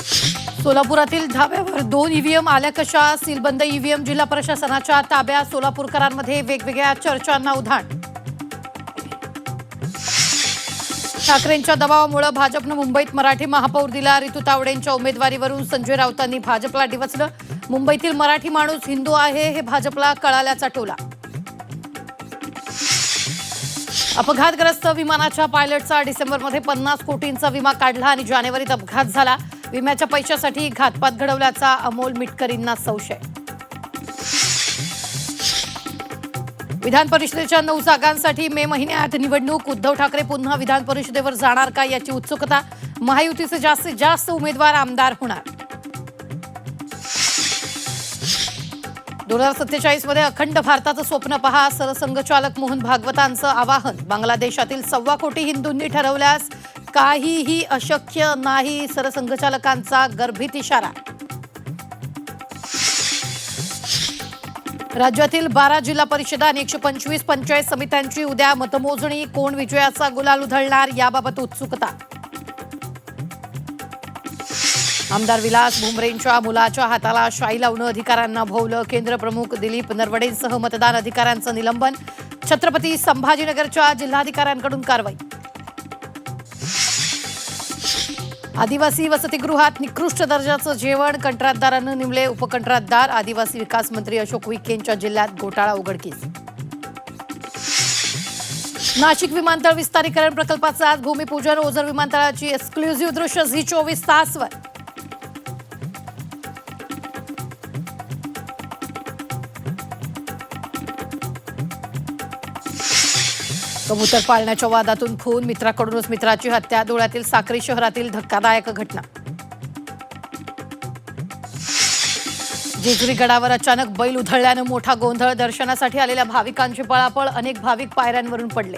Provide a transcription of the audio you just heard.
सोलापुरातील धाब्यावर 2 ईव्हीएम आल्या कशा? सीलबंद ईव्हीएम जिल्हा प्रशासनाच्या ताब्यात. सोलापूरकरांमध्ये वेगवेगळ्या चर्चांना उधाण. ठाकरेंच्या दबावामुळे भाजपनं मुंबईत मराठी महापौर दिला. रितू तावडेंच्या उमेदवारीवरून संजय राऊतांनी भाजपला डिवचलं. मुंबईतील मराठी माणूस हिंदू आहे हे भाजपला कळाल्याचा टोला. अपघातग्रस्त विमानाच्या पायलटचा डिसेंबरमध्ये 50 कोटींचा विमा काढला आणि जानेवारीत अपघात झाला. विम्याच्या पैशासाठी घातपात घडवल्याचा अमोल मिटकरींना संशय. विधान परिषदेच्या 9 जागांसाठी मे महिन्यात निवडणूक. उद्धव ठाकरे पुन्हा विधान परिषदेवर जाणार का याची उत्सुकता. महायुतीचे जास्तीत जास्त उमेदवार आमदार होणार. 2047 मध्ये अखंड भारताचं स्वप्न पहा. सरसंघचालक मोहन भागवतांचं आवाहन. बांगलादेशातील 1.25 कोटी हिंदूंनी ठरवल्यास काहीही अशक्य नाही. सरसंघचालकांचा गर्भित इशारा. राज्यातील 12 जिल्हा परिषदा आणि 125 पंचायत समित्यांची उद्या मतमोजणी. कोण विजयाचा गुलाल उधळणार याबाबत उत्सुकता. आमदार विलास भुमरेंच्या मुलाच्या हाताला शाई लावणं अधिकाऱ्यांना भोवलं. केंद्र प्रमुख दिलीप नरवडेंसह मतदान अधिकाऱ्यांचं निलंबन. छत्रपती संभाजीनगरच्या जिल्हाधिकाऱ्यांकडून कारवाई. आदिवासी वसतिगृहात निकृष्ट दर्जाचं जेवण. कंत्राटदारानं नेमले उपकंत्राटदार. आदिवासी विकास मंत्री अशोक उईकेंच्या जिल्ह्यात घोटाळा उघडकीस. नाशिक विमानतळ विस्तारीकरण प्रकल्पाचं आज भूमिपूजन. ओझर विमानतळाची एक्सक्लुझिव्ह दृश्य झी 24 तासवर. कबूतर पाळण्याच्या वादातून खून. मित्राकडूनच मित्राची हत्या. धुळ्यातील साक्री शहरातील धक्कादायक घटना. जेजुरी गडावर अचानक बैल उधळल्यानं मोठा गोंधळ. दर्शनासाठी आलेल्या भाविकांची पळापळ. अनेक भाविक पायऱ्यांवरून पडले.